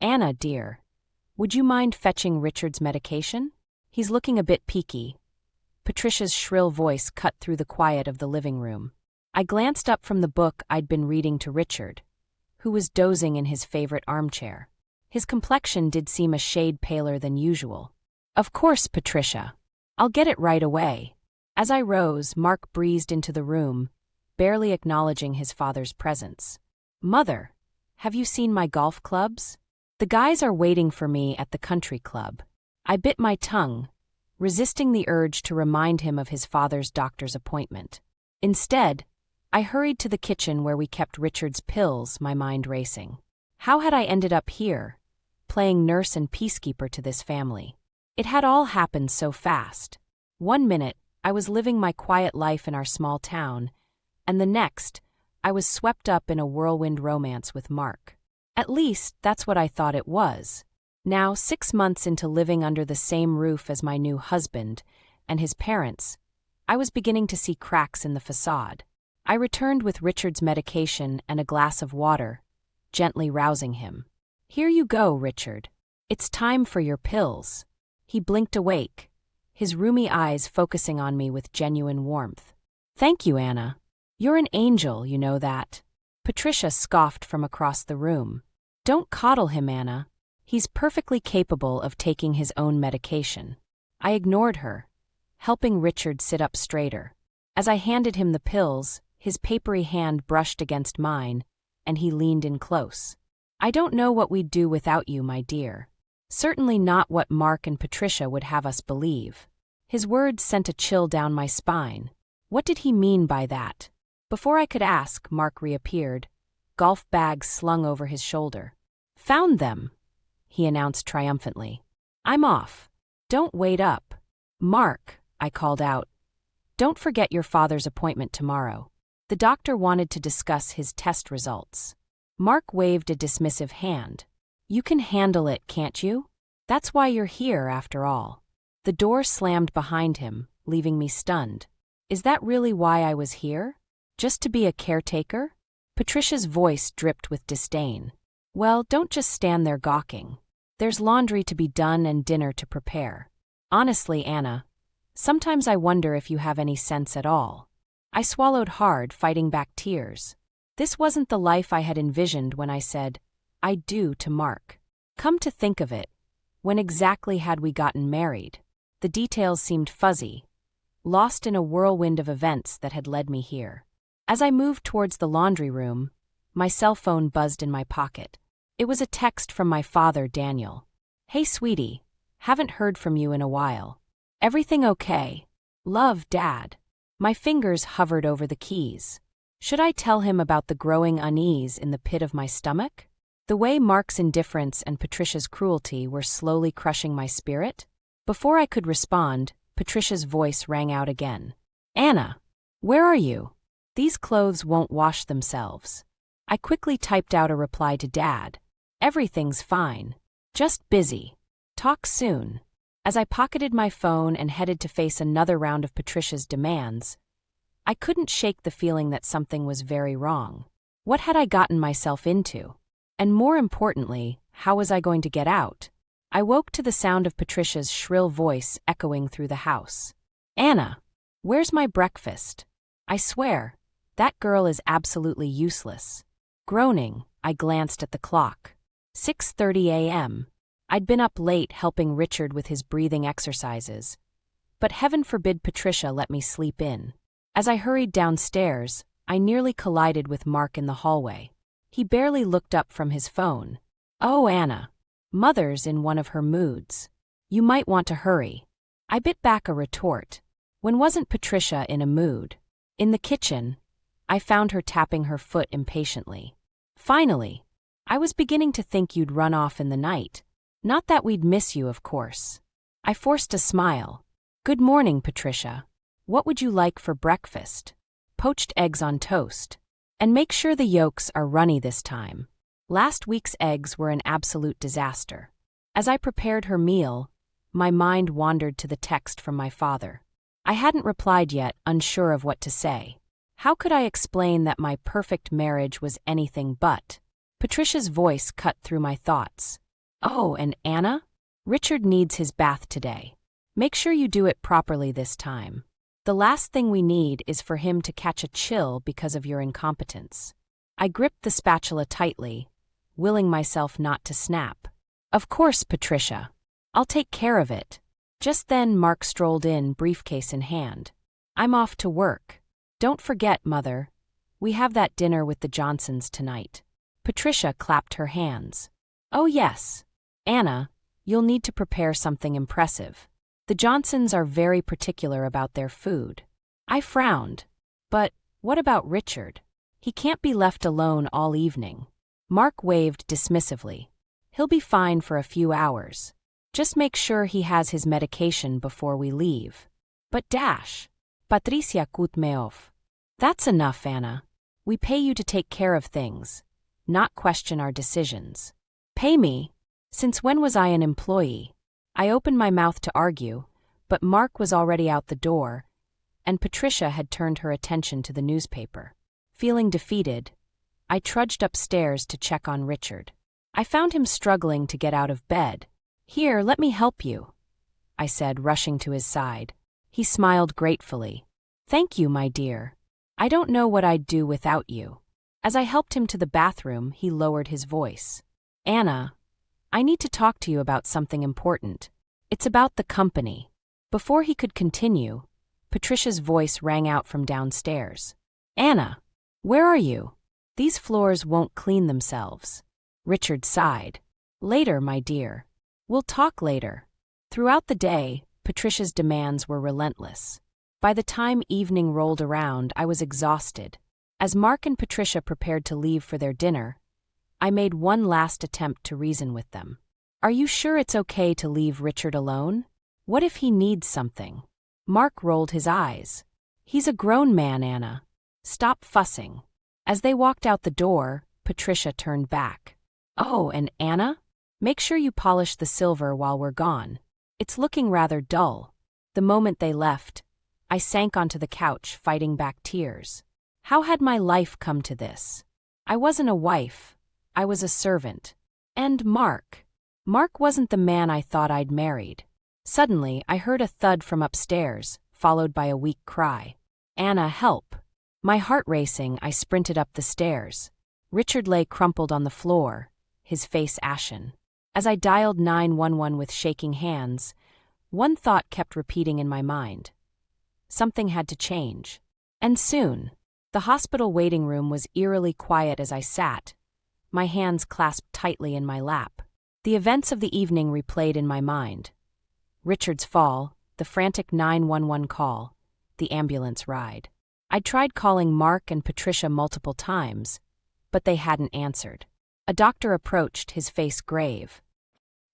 Anna, dear, would you mind fetching Richard's medication? He's looking a bit peaky. Patricia's shrill voice cut through the quiet of the living room. I glanced up from the book I'd been reading to Richard, who was dozing in his favorite armchair. His complexion did seem a shade paler than usual. Of course, Patricia. I'll get it right away. As I rose, Mark breezed into the room, barely acknowledging his father's presence. Mother, have you seen my golf clubs? The guys are waiting for me at the country club. I bit my tongue, resisting the urge to remind him of his father's doctor's appointment. Instead, I hurried to the kitchen where we kept Richard's pills, my mind racing. How had I ended up here, playing nurse and peacekeeper to this family? It had all happened so fast. 1 minute, I was living my quiet life in our small town, and the next, I was swept up in a whirlwind romance with Mark. At least, that's what I thought it was. Now, 6 months into living under the same roof as my new husband and his parents, I was beginning to see cracks in the facade. I returned with Richard's medication and a glass of water, gently rousing him. Here you go, Richard. It's time for your pills. He blinked awake, his roomy eyes focusing on me with genuine warmth. Thank you, Anna. You're an angel, you know that. Patricia scoffed from across the room. Don't coddle him, Anna. He's perfectly capable of taking his own medication. I ignored her, helping Richard sit up straighter. As I handed him the pills, his papery hand brushed against mine, and he leaned in close. I don't know what we'd do without you, my dear. Certainly not what Mark and Patricia would have us believe. His words sent a chill down my spine. What did he mean by that? Before I could ask, Mark reappeared, golf bags slung over his shoulder. Found them, he announced triumphantly. I'm off. Don't wait up. Mark, I called out. Don't forget your father's appointment tomorrow. The doctor wanted to discuss his test results. Mark waved a dismissive hand. You can handle it, can't you? That's why you're here, after all. The door slammed behind him, leaving me stunned. Is that really why I was here? Just to be a caretaker? Patricia's voice dripped with disdain. Well, don't just stand there gawking. There's laundry to be done and dinner to prepare. Honestly, Anna, sometimes I wonder if you have any sense at all. I swallowed hard, fighting back tears. This wasn't the life I had envisioned when I said, I do to Mark. Come to think of it, when exactly had we gotten married? The details seemed fuzzy, lost in a whirlwind of events that had led me here. As I moved towards the laundry room, my cell phone buzzed in my pocket. It was a text from my father, Daniel. Hey, sweetie, haven't heard from you in a while. Everything okay? Love, Dad. My fingers hovered over the keys. Should I tell him about the growing unease in the pit of my stomach? The way Mark's indifference and Patricia's cruelty were slowly crushing my spirit? Before I could respond, Patricia's voice rang out again. Anna, where are you? These clothes won't wash themselves. I quickly typed out a reply to Dad. Everything's fine. Just busy. Talk soon. As I pocketed my phone and headed to face another round of Patricia's demands, I couldn't shake the feeling that something was very wrong. What had I gotten myself into? And more importantly, how was I going to get out? I woke to the sound of Patricia's shrill voice echoing through the house. Anna, where's my breakfast? I swear, that girl is absolutely useless. Groaning, I glanced at the clock. 6:30 a.m. I'd been up late helping Richard with his breathing exercises, but heaven forbid Patricia let me sleep in. As I hurried downstairs, I nearly collided with Mark in the hallway. He barely looked up from his phone. Oh, Anna. Mother's in one of her moods. You might want to hurry. I bit back a retort. When wasn't Patricia in a mood? In the kitchen, I found her tapping her foot impatiently. Finally, I was beginning to think you'd run off in the night. Not that we'd miss you, of course. I forced a smile. Good morning, Patricia. What would you like for breakfast? Poached eggs on toast. And make sure the yolks are runny this time. Last week's eggs were an absolute disaster. As I prepared her meal, my mind wandered to the text from my father. I hadn't replied yet, unsure of what to say. How could I explain that my perfect marriage was anything but? Patricia's voice cut through my thoughts. Oh, and Anna? Richard needs his bath today. Make sure you do it properly this time. The last thing we need is for him to catch a chill because of your incompetence. I gripped the spatula tightly, willing myself not to snap. Of course, Patricia. I'll take care of it. Just then Mark strolled in, briefcase in hand. I'm off to work. Don't forget, Mother. We have that dinner with the Johnsons tonight. Patricia clapped her hands. Oh yes. Anna, you'll need to prepare something impressive. The Johnsons are very particular about their food. I frowned. But what about Richard? He can't be left alone all evening. Mark waved dismissively. He'll be fine for a few hours. Just make sure he has his medication before we leave. But Patricia cut me off. That's enough, Anna. We pay you to take care of things, not question our decisions. Pay me? Since when was I an employee? I opened my mouth to argue, but Mark was already out the door, and Patricia had turned her attention to the newspaper. Feeling defeated, I trudged upstairs to check on Richard. I found him struggling to get out of bed. Here, let me help you, I said, rushing to his side. He smiled gratefully. Thank you, my dear. I don't know what I'd do without you. As I helped him to the bathroom, he lowered his voice. Anna, I need to talk to you about something important. It's about the company. Before he could continue, Patricia's voice rang out from downstairs. Anna, where are you? These floors won't clean themselves. Richard sighed. Later, my dear. We'll talk later. Throughout the day, Patricia's demands were relentless. By the time evening rolled around, I was exhausted. As Mark and Patricia prepared to leave for their dinner, I made one last attempt to reason with them. Are you sure it's okay to leave Richard alone? What if he needs something? Mark rolled his eyes. He's a grown man, Anna. Stop fussing. As they walked out the door, Patricia turned back. Oh, and Anna? Make sure you polish the silver while we're gone. It's looking rather dull. The moment they left, I sank onto the couch, fighting back tears. How had my life come to this? I wasn't a wife. I was a servant. And Mark. Mark wasn't the man I thought I'd married. Suddenly, I heard a thud from upstairs, followed by a weak cry. Anna, help. My heart racing, I sprinted up the stairs. Richard lay crumpled on the floor, his face ashen. As I dialed 911 with shaking hands, one thought kept repeating in my mind. Something had to change. And soon. The hospital waiting room was eerily quiet as I sat, my hands clasped tightly in my lap. The events of the evening replayed in my mind. Richard's fall, the frantic 911 call, the ambulance ride. I'd tried calling Mark and Patricia multiple times, but they hadn't answered. A doctor approached, his face grave.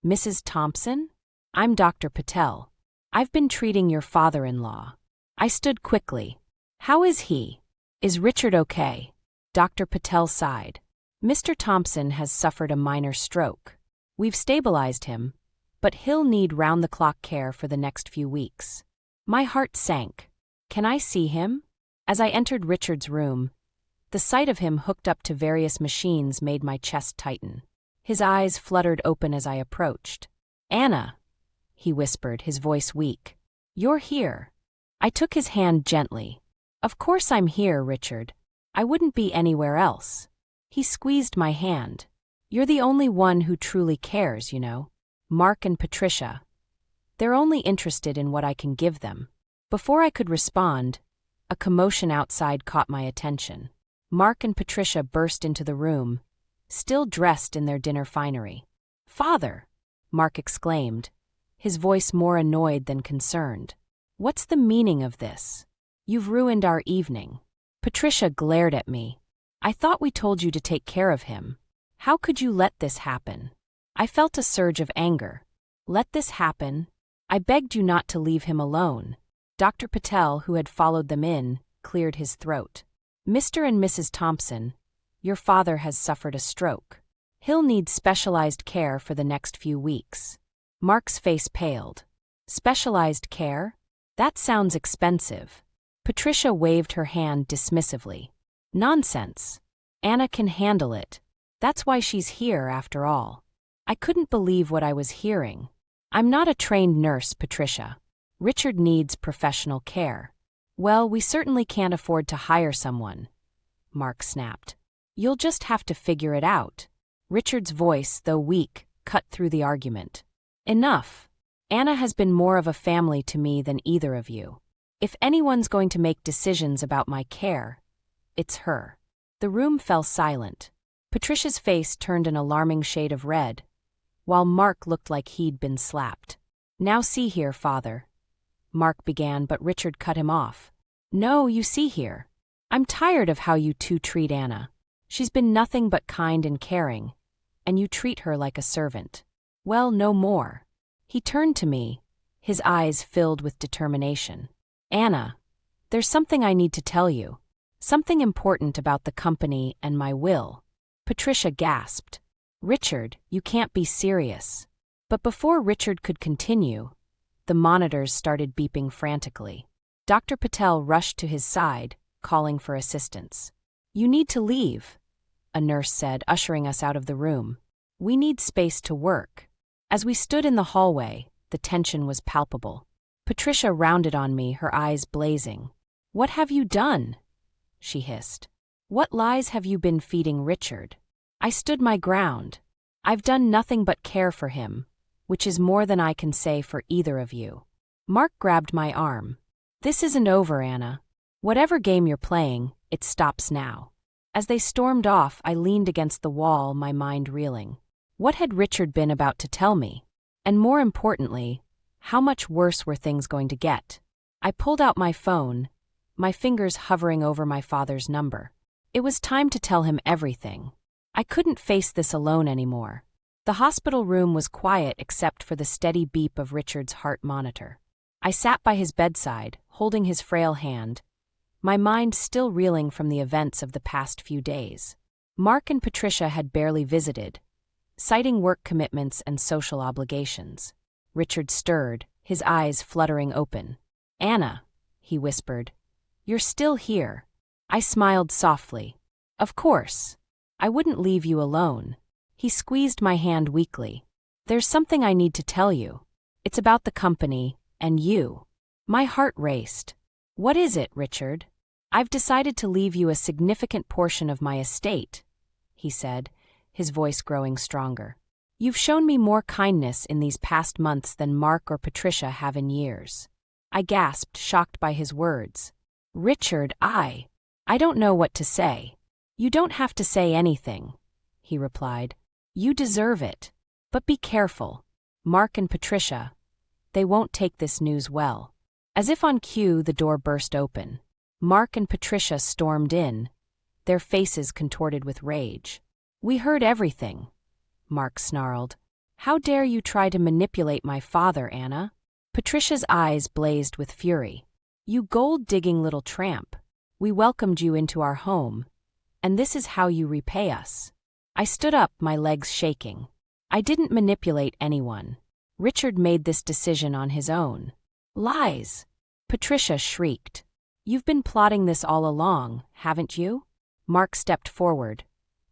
Mrs. Thompson? I'm Dr. Patel. I've been treating your father-in-law. I stood quickly. How is he? Is Richard okay? Dr. Patel sighed. Mr. Thompson has suffered a minor stroke. We've stabilized him, but he'll need round-the-clock care for the next few weeks. My heart sank. Can I see him? As I entered Richard's room, the sight of him hooked up to various machines made my chest tighten. His eyes fluttered open as I approached. Anna, he whispered, his voice weak. You're here. I took his hand gently. Of course I'm here, Richard. I wouldn't be anywhere else. He squeezed my hand. You're the only one who truly cares, you know. Mark and Patricia. They're only interested in what I can give them. Before I could respond, a commotion outside caught my attention. Mark and Patricia burst into the room, still dressed in their dinner finery. Father! Mark exclaimed, his voice more annoyed than concerned. What's the meaning of this? You've ruined our evening. Patricia glared at me. I thought we told you to take care of him. How could you let this happen? I felt a surge of anger. Let this happen? I begged you not to leave him alone. Dr. Patel, who had followed them in, cleared his throat. Mr. and Mrs. Thompson, your father has suffered a stroke. He'll need specialized care for the next few weeks. Mark's face paled. Specialized care? That sounds expensive. Patricia waved her hand dismissively. Nonsense. Anna can handle it. That's why she's here, after all. I couldn't believe what I was hearing. I'm not a trained nurse, Patricia. Richard needs professional care. Well, we certainly can't afford to hire someone, Mark snapped. You'll just have to figure it out. Richard's voice, though weak, cut through the argument. Enough. Anna has been more of a family to me than either of you. If anyone's going to make decisions about my care, it's her. The room fell silent. Patricia's face turned an alarming shade of red, while Mark looked like he'd been slapped. Now see here, father, Mark began, but Richard cut him off. No, you see here. I'm tired of how you two treat Anna. She's been nothing but kind and caring, and you treat her like a servant. Well, no more. He turned to me, his eyes filled with determination. Anna, there's something I need to tell you. Something important about the company and my will. Patricia gasped. Richard, you can't be serious. But before Richard could continue, the monitors started beeping frantically. Dr. Patel rushed to his side, calling for assistance. You need to leave, a nurse said, ushering us out of the room. We need space to work. As we stood in the hallway, the tension was palpable. Patricia rounded on me, her eyes blazing. What have you done? She hissed. What lies have you been feeding Richard? I stood my ground. I've done nothing but care for him, which is more than I can say for either of you. Mark grabbed my arm. This isn't over, Anna. Whatever game you're playing, it stops now. As they stormed off, I leaned against the wall, my mind reeling. What had Richard been about to tell me? And more importantly, how much worse were things going to get? I pulled out my phone, my fingers hovering over my father's number. It was time to tell him everything. I couldn't face this alone anymore. The hospital room was quiet except for the steady beep of Richard's heart monitor. I sat by his bedside, holding his frail hand, my mind still reeling from the events of the past few days. Mark and Patricia had barely visited, citing work commitments and social obligations. Richard stirred, his eyes fluttering open. Anna, he whispered, you're still here. I smiled softly. Of course. I wouldn't leave you alone. He squeezed my hand weakly. There's something I need to tell you. It's about the company, and you. My heart raced. What is it, Richard? I've decided to leave you a significant portion of my estate, he said, his voice growing stronger. You've shown me more kindness in these past months than Mark or Patricia have in years. I gasped, shocked by his words. Richard, I don't know what to say. You don't have to say anything, he replied. You deserve it. But be careful. Mark and Patricia, they won't take this news well. As if on cue, the door burst open. Mark and Patricia stormed in, their faces contorted with rage. We heard everything, Mark snarled. How dare you try to manipulate my father, Anna? Patricia's eyes blazed with fury. You gold-digging little tramp. We welcomed you into our home, and this is how you repay us. I stood up, my legs shaking. I didn't manipulate anyone. Richard made this decision on his own. Lies! Patricia shrieked. You've been plotting this all along, haven't you? Mark stepped forward,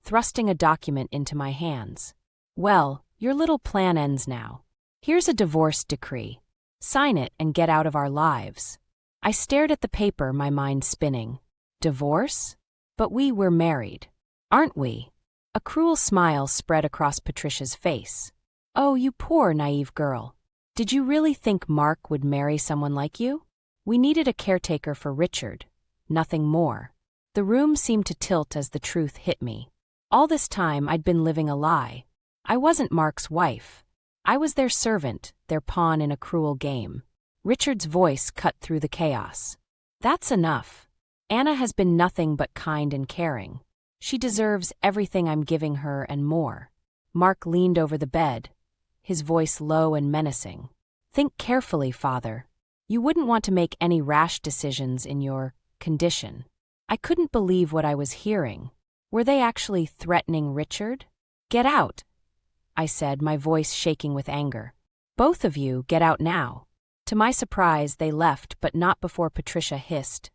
thrusting a document into my hands. Well, your little plan ends now. Here's a divorce decree. Sign it and get out of our lives. I stared at the paper, my mind spinning. Divorce? But we're married. Aren't we? A cruel smile spread across Patricia's face. Oh, you poor naive girl. Did you really think Mark would marry someone like you? We needed a caretaker for Richard, nothing more. The room seemed to tilt as the truth hit me. All this time I'd been living a lie. I wasn't Mark's wife. I was their servant, their pawn in a cruel game. Richard's voice cut through the chaos. That's enough. Anna has been nothing but kind and caring. She deserves everything I'm giving her and more. Mark leaned over the bed, his voice low and menacing. Think carefully, father. You wouldn't want to make any rash decisions in your condition. I couldn't believe what I was hearing. Were they actually threatening Richard? Get out, I said, my voice shaking with anger. Both of you, get out now. To my surprise, they left, but not before Patricia hissed.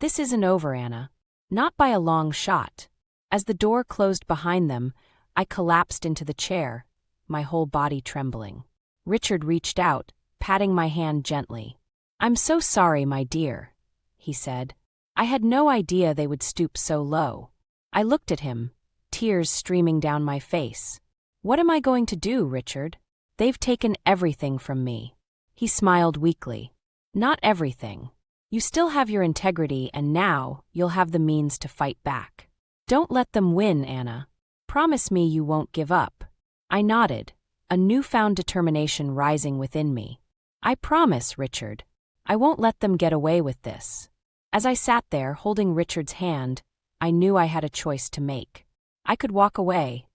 This isn't over, Anna. Not by a long shot. As the door closed behind them, I collapsed into the chair, my whole body trembling. Richard reached out, patting my hand gently. "I'm so sorry, my dear," he said. "I had no idea they would stoop so low." I looked at him, tears streaming down my face. "What am I going to do, Richard? They've taken everything from me." He smiled weakly. "Not everything. You still have your integrity, and now you'll have the means to fight back. Don't let them win, Anna. Promise me you won't give up." I nodded, a newfound determination rising within me. "I promise, Richard. I won't let them get away with this." As I sat there holding Richard's hand, I knew I had a choice to make. I could walk away,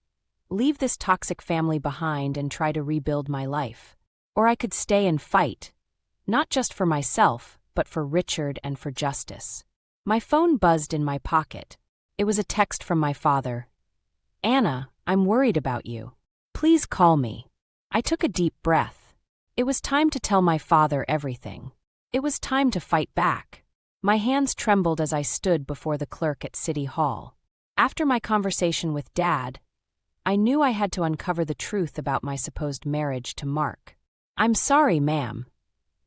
leave this toxic family behind and try to rebuild my life. Or I could stay and fight, not just for myself, but for Richard and for justice. My phone buzzed in my pocket. It was a text from my father. "Anna, I'm worried about you. Please call me." I took a deep breath. It was time to tell my father everything. It was time to fight back. My hands trembled as I stood before the clerk at City Hall. After my conversation with Dad, I knew I had to uncover the truth about my supposed marriage to Mark. "I'm sorry, ma'am,"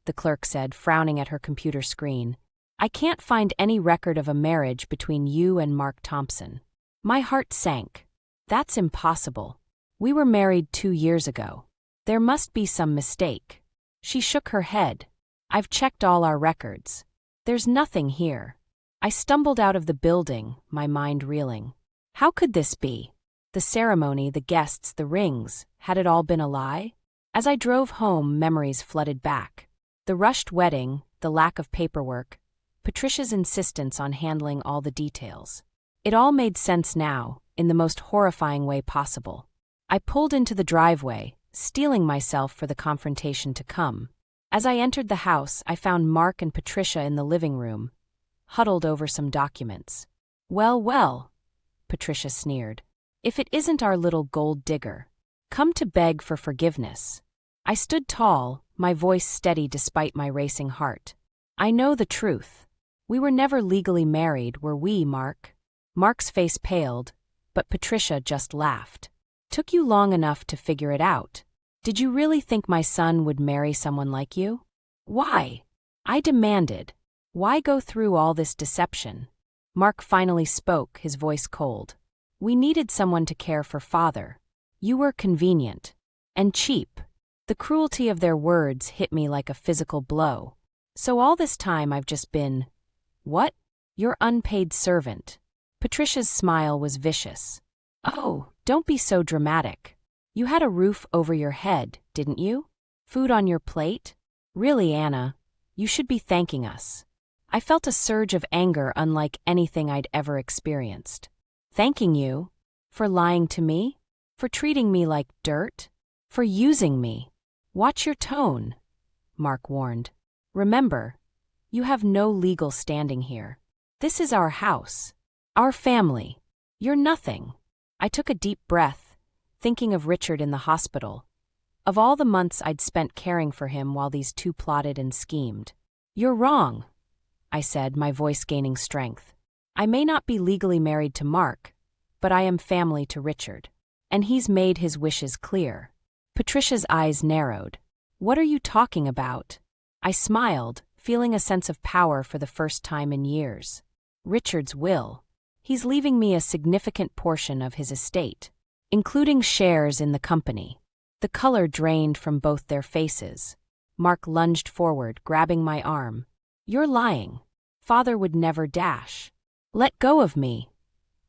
the clerk said, frowning at her computer screen. "I can't find any record of a marriage between you and Mark Thompson." My heart sank. "That's impossible. We were married 2 years ago. There must be some mistake." She shook her head. "I've checked all our records. There's nothing here." I stumbled out of the building, my mind reeling. How could this be? The ceremony, the guests, the rings, had it all been a lie? As I drove home, memories flooded back. The rushed wedding, the lack of paperwork, Patricia's insistence on handling all the details. It all made sense now, in the most horrifying way possible. I pulled into the driveway, steeling myself for the confrontation to come. As I entered the house, I found Mark and Patricia in the living room, huddled over some documents. "Well, well," Patricia sneered. "If it isn't our little gold digger. Come to beg for forgiveness." I stood tall, my voice steady despite my racing heart. "I know the truth. We were never legally married, were we, Mark?" Mark's face paled, but Patricia just laughed. "Took you long enough to figure it out. Did you really think my son would marry someone like you?" "Why?" I demanded. "Why go through all this deception?" Mark finally spoke, his voice cold. "We needed someone to care for father. You were convenient. And cheap." The cruelty of their words hit me like a physical blow. "So all this time I've just been, what? Your unpaid servant." Patricia's smile was vicious. "Oh, don't be so dramatic. You had a roof over your head, didn't you? Food on your plate? Really, Anna, you should be thanking us." I felt a surge of anger unlike anything I'd ever experienced. "Thanking you? For lying to me? For treating me like dirt? For using me?" "Watch your tone," Mark warned. "Remember, you have no legal standing here. This is our house. Our family. You're nothing." I took a deep breath, thinking of Richard in the hospital, of all the months I'd spent caring for him while these two plotted and schemed. "You're wrong," I said, my voice gaining strength. "I may not be legally married to Mark, but I am family to Richard. And he's made his wishes clear." Patricia's eyes narrowed. "What are you talking about?" I smiled, feeling a sense of power for the first time in years. "Richard's will. He's leaving me a significant portion of his estate, including shares in the company." The color drained from both their faces. Mark lunged forward, grabbing my arm. "You're lying. Father would never dash." "Let go of me,"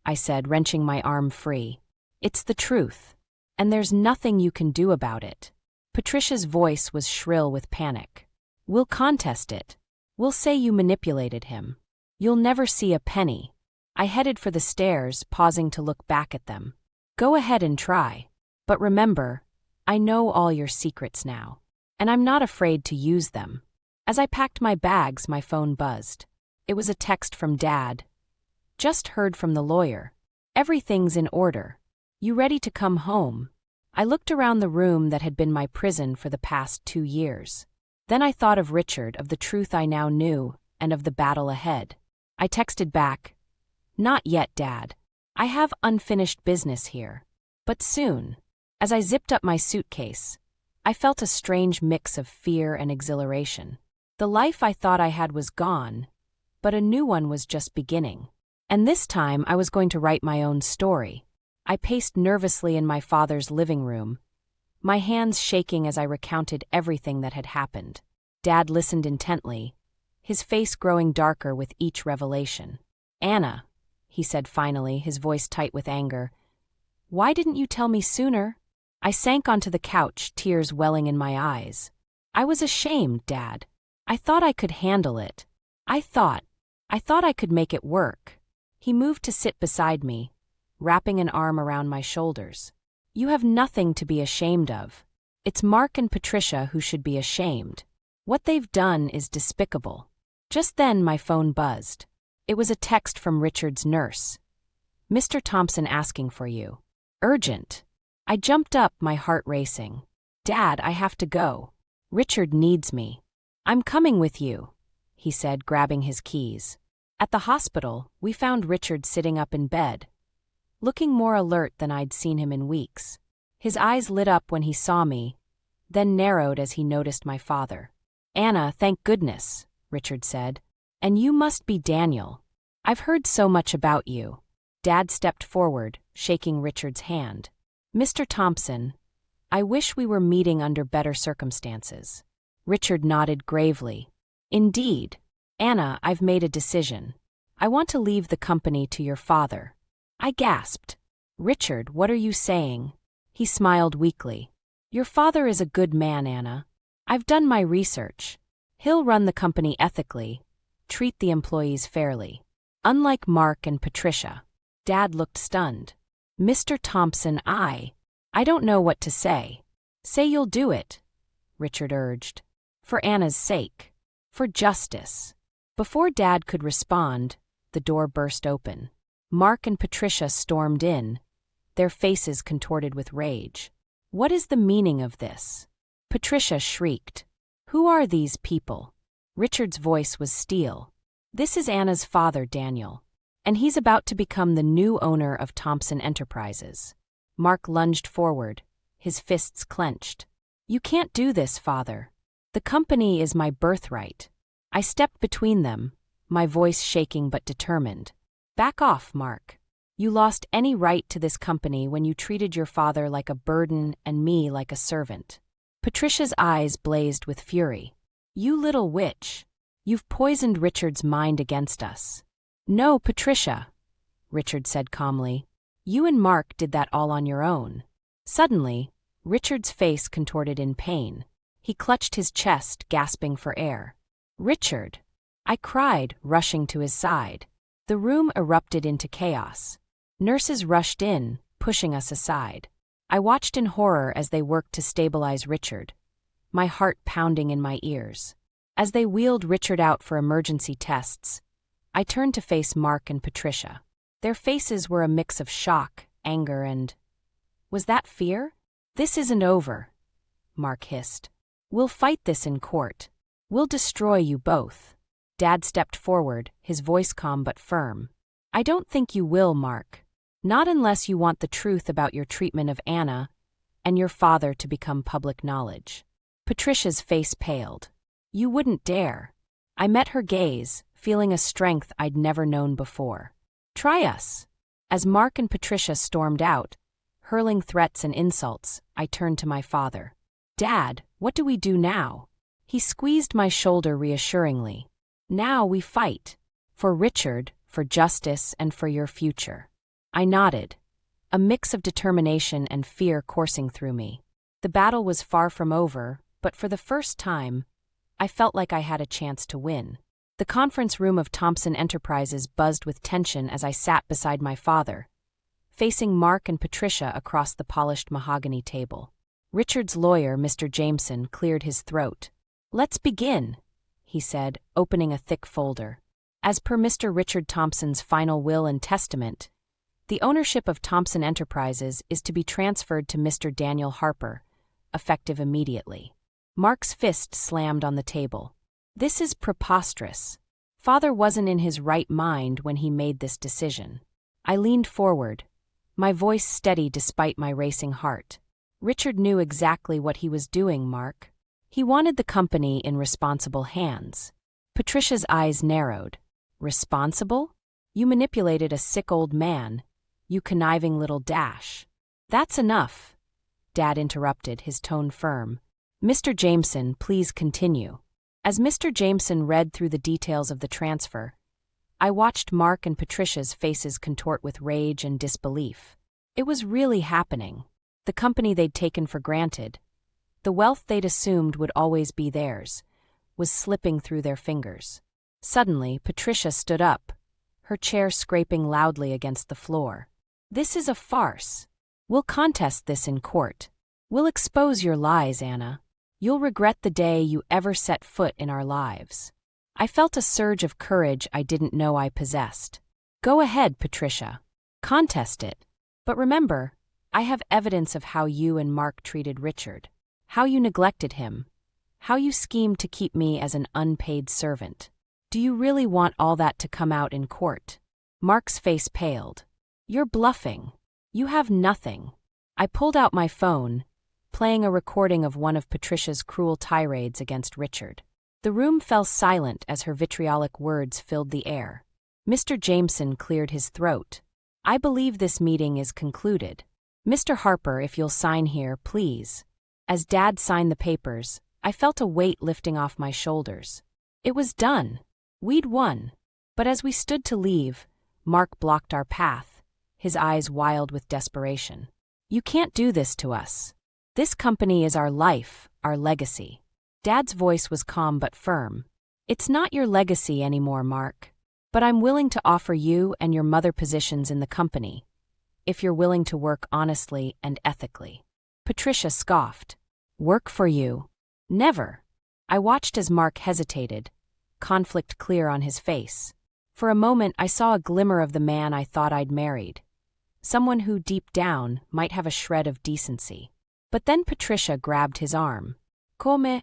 I said, wrenching my arm free. "It's the truth. And there's nothing you can do about it." Patricia's voice was shrill with panic. "We'll contest it. We'll say you manipulated him. You'll never see a penny." I headed for the stairs, pausing to look back at them. "Go ahead and try. But remember, I know all your secrets now. And I'm not afraid to use them." As I packed my bags, my phone buzzed. It was a text from Dad. "Just heard from the lawyer. Everything's in order. You ready to come home?" I looked around the room that had been my prison for the past 2 years. Then I thought of Richard, of the truth I now knew, and of the battle ahead. I texted back, "Not yet, Dad. I have unfinished business here. But soon." As I zipped up my suitcase, I felt a strange mix of fear and exhilaration. The life I thought I had was gone, but a new one was just beginning. And this time I was going to write my own story. I paced nervously in my father's living room, my hands shaking as I recounted everything that had happened. Dad listened intently, his face growing darker with each revelation. "Anna," he said finally, his voice tight with anger, "why didn't you tell me sooner?" I sank onto the couch, tears welling in my eyes. "I was ashamed, Dad. I thought I could handle it. I thought I could make it work." He moved to sit beside me, wrapping an arm around my shoulders. "You have nothing to be ashamed of. It's Mark and Patricia who should be ashamed. What they've done is despicable." Just then my phone buzzed. It was a text from Richard's nurse. "Mr. Thompson asking for you. Urgent." I jumped up, my heart racing. "Dad, I have to go. Richard needs me." "I'm coming with you," he said, grabbing his keys. At the hospital, we found Richard sitting up in bed, looking more alert than I'd seen him in weeks. His eyes lit up when he saw me, then narrowed as he noticed my father. "Anna, thank goodness," Richard said. "And you must be Daniel. I've heard so much about you." Dad stepped forward, shaking Richard's hand. "Mr. Thompson, I wish we were meeting under better circumstances." Richard nodded gravely. "Indeed. Anna, I've made a decision. I want to leave the company to your father." I gasped. "Richard, what are you saying?" He smiled weakly. "Your father is a good man, Anna. I've done my research. He'll run the company ethically, treat the employees fairly. Unlike Mark and Patricia." Dad looked stunned. "Mr. Thompson, I don't know what to say." "Say you'll do it," Richard urged. "For Anna's sake. For justice." Before Dad could respond, the door burst open. Mark and Patricia stormed in, their faces contorted with rage. "What is the meaning of this?" Patricia shrieked. "Who are these people?" Richard's voice was steel. "This is Anna's father, Daniel, and he's about to become the new owner of Thompson Enterprises." Mark lunged forward, his fists clenched. "You can't do this, Father. The company is my birthright." I stepped between them, my voice shaking but determined. "Back off, Mark. You lost any right to this company when you treated your father like a burden and me like a servant." Patricia's eyes blazed with fury. "You little witch. You've poisoned Richard's mind against us." "No, Patricia," Richard said calmly. "You and Mark did that all on your own." Suddenly, Richard's face contorted in pain. He clutched his chest, gasping for air. "Richard!" I cried, rushing to his side. The room erupted into chaos. Nurses rushed in, pushing us aside. I watched in horror as they worked to stabilize Richard, my heart pounding in my ears. As they wheeled Richard out for emergency tests, I turned to face Mark and Patricia. Their faces were a mix of shock, anger, and... was that fear? "This isn't over," Mark hissed. "We'll fight this in court. We'll destroy you both." Dad stepped forward, his voice calm but firm. "I don't think you will, Mark. Not unless you want the truth about your treatment of Anna and your father to become public knowledge." Patricia's face paled. "You wouldn't dare." I met her gaze, feeling a strength I'd never known before. "Try us." As Mark and Patricia stormed out, hurling threats and insults, I turned to my father. "Dad, what do we do now?" He squeezed my shoulder reassuringly. "Now we fight. For Richard, for justice, and for your future." I nodded, a mix of determination and fear coursing through me. The battle was far from over, but for the first time, I felt like I had a chance to win. The conference room of Thompson Enterprises buzzed with tension as I sat beside my father, facing Mark and Patricia across the polished mahogany table. Richard's lawyer, Mr. Jameson, cleared his throat. "Let's begin," he said, opening a thick folder. "As per Mr. Richard Thompson's final will and testament, the ownership of Thompson Enterprises is to be transferred to Mr. Daniel Harper, effective immediately." Mark's fist slammed on the table. "This is preposterous. Father wasn't in his right mind when he made this decision." I leaned forward, my voice steady despite my racing heart. Richard knew exactly what he was doing, Mark. He wanted the company in responsible hands. Patricia's eyes narrowed. Responsible? You manipulated a sick old man. You conniving little dash. That's enough, Dad interrupted, his tone firm. Mr. Jameson, please continue. As Mr. Jameson read through the details of the transfer, I watched Mark and Patricia's faces contort with rage and disbelief. It was really happening. The company they'd taken for granted, the wealth they'd assumed would always be theirs, was slipping through their fingers. Suddenly, Patricia stood up, her chair scraping loudly against the floor. This is a farce. We'll contest this in court. We'll expose your lies, Anna. You'll regret the day you ever set foot in our lives. I felt a surge of courage I didn't know I possessed. Go ahead, Patricia. Contest it. But remember, I have evidence of how you and Mark treated Richard, how you neglected him, how you schemed to keep me as an unpaid servant. Do you really want all that to come out in court? Mark's face paled. You're bluffing. You have nothing. I pulled out my phone, playing a recording of one of Patricia's cruel tirades against Richard. The room fell silent as her vitriolic words filled the air. Mr. Jameson cleared his throat. I believe this meeting is concluded. Mr. Harper, if you'll sign here, please. As Dad signed the papers, I felt a weight lifting off my shoulders. It was done. We'd won. But as we stood to leave, Mark blocked our path, his eyes wild with desperation. You can't do this to us. This company is our life, our legacy. Dad's voice was calm but firm. It's not your legacy anymore, Mark. But I'm willing to offer you and your mother positions in the company, if you're willing to work honestly and ethically. Patricia scoffed. Work for you? Never. I watched as Mark hesitated, conflict clear on his face. For a moment I saw a glimmer of the man I thought I'd married. Someone who, deep down, might have a shred of decency. But then Patricia grabbed his arm. Come,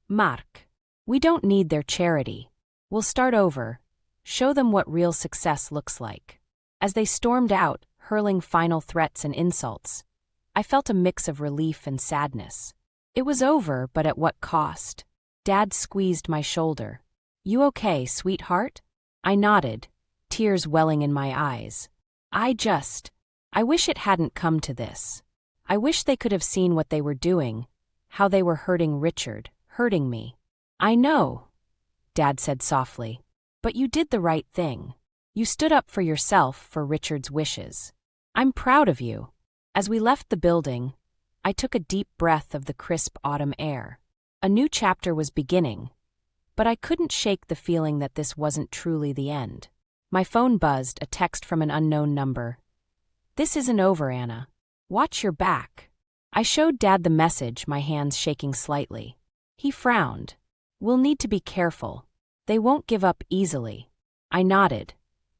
Mark. We don't need their charity. We'll start over. Show them what real success looks like. As they stormed out, hurling final threats and insults, I felt a mix of relief and sadness. It was over, but at what cost? Dad squeezed my shoulder. You okay, sweetheart? I nodded, tears welling in my eyes. I wish it hadn't come to this. I wish they could have seen what they were doing, how they were hurting Richard, hurting me. I know, Dad said softly, but you did the right thing. You stood up for yourself, for Richard's wishes. I'm proud of you. As we left the building, I took a deep breath of the crisp autumn air. A new chapter was beginning, but I couldn't shake the feeling that this wasn't truly the end. My phone buzzed, a text from an unknown number. This isn't over, Anna. Watch your back. I showed Dad the message, my hands shaking slightly. He frowned. We'll need to be careful. They won't give up easily. I nodded,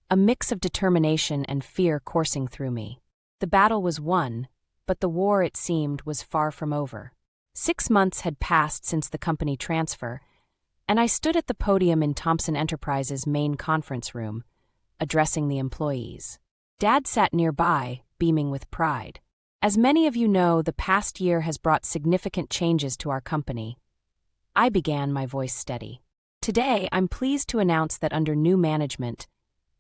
a mix of determination and fear coursing through me. The battle was won, but the war, it seemed, was far from over. 6 months had passed since the company transfer, and I stood at the podium in Thompson Enterprises' main conference room, addressing the employees. Dad sat nearby, beaming with pride. As many of you know, the past year has brought significant changes to our company. I began, my voice steady. Today, I'm pleased to announce that under new management,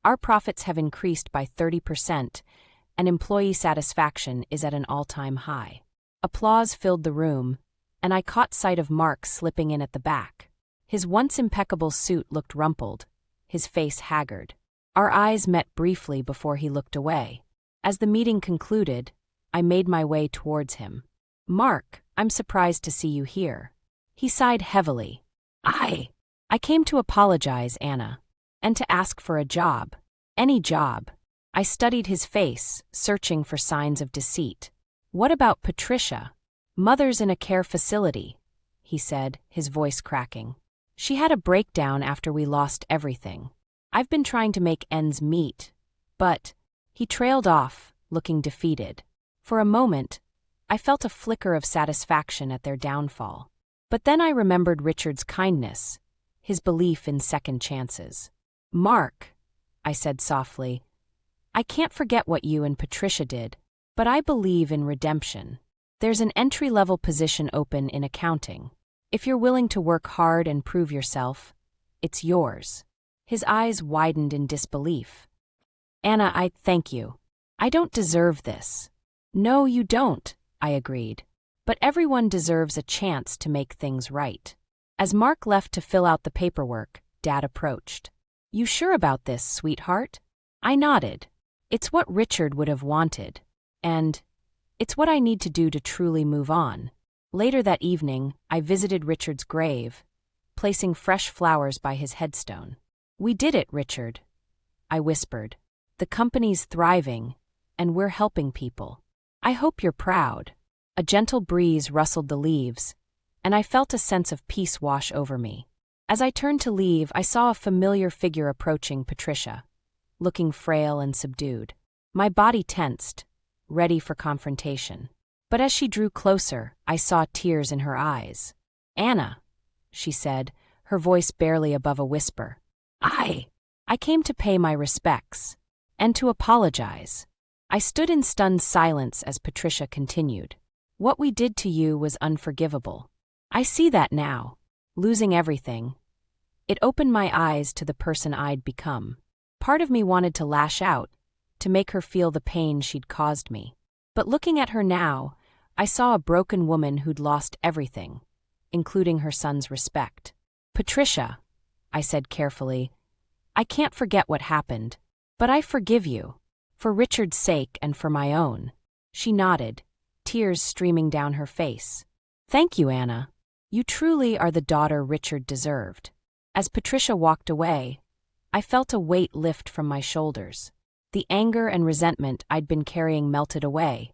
our profits have increased by 30%, and employee satisfaction is at an all-time high. Applause filled the room, and I caught sight of Mark slipping in at the back. His once impeccable suit looked rumpled, his face haggard. Our eyes met briefly before he looked away. As the meeting concluded, I made my way towards him. Mark, I'm surprised to see you here. He sighed heavily. I came to apologize, Anna, and to ask for a job. Any job. I studied his face, searching for signs of deceit. What about Patricia? Mother's in a care facility, he said, his voice cracking. She had a breakdown after we lost everything. I've been trying to make ends meet, but... He trailed off, looking defeated. For a moment, I felt a flicker of satisfaction at their downfall. But then I remembered Richard's kindness, his belief in second chances. Mark, I said softly, I can't forget what you and Patricia did, but I believe in redemption. There's an entry-level position open in accounting. If you're willing to work hard and prove yourself, it's yours." His eyes widened in disbelief. "Anna, I thank you. I don't deserve this." "No, you don't," I agreed. "But everyone deserves a chance to make things right." As Mark left to fill out the paperwork, Dad approached. "You sure about this, sweetheart?" I nodded. "It's what Richard would have wanted. And it's what I need to do to truly move on." Later that evening, I visited Richard's grave, placing fresh flowers by his headstone. "We did it, Richard," I whispered. "The company's thriving, and we're helping people. I hope you're proud." A gentle breeze rustled the leaves, and I felt a sense of peace wash over me. As I turned to leave, I saw a familiar figure approaching Patricia, looking frail and subdued. My body tensed, ready for confrontation. But as she drew closer, I saw tears in her eyes. "Anna," she said, her voice barely above a whisper. I came to pay my respects, and to apologize." I stood in stunned silence as Patricia continued. "What we did to you was unforgivable. I see that now. Losing everything. It opened my eyes to the person I'd become. Part of me wanted to lash out, to make her feel the pain she'd caused me. But looking at her now, I saw a broken woman who'd lost everything, including her son's respect. "Patricia," I said carefully, "I can't forget what happened, but I forgive you, for Richard's sake and for my own." She nodded, tears streaming down her face. "Thank you, Anna. You truly are the daughter Richard deserved." As Patricia walked away, I felt a weight lift from my shoulders. The anger and resentment I'd been carrying melted away,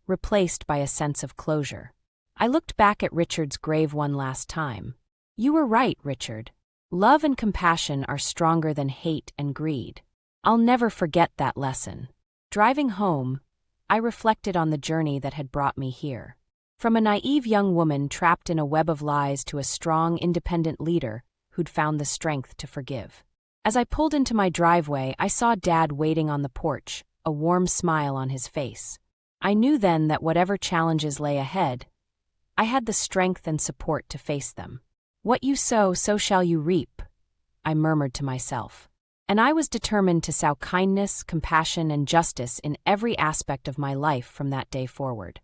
replaced by a sense of closure. I looked back at Richard's grave one last time. "You were right, Richard. Love and compassion are stronger than hate and greed." I'll never forget that lesson. Driving home, I reflected on the journey that had brought me here. From a naive young woman trapped in a web of lies to a strong, independent leader who'd found the strength to forgive. As I pulled into my driveway, I saw Dad waiting on the porch, a warm smile on his face. I knew then that whatever challenges lay ahead, I had the strength and support to face them. "What you sow, so shall you reap," I murmured to myself. And I was determined to sow kindness, compassion, and justice in every aspect of my life from that day forward.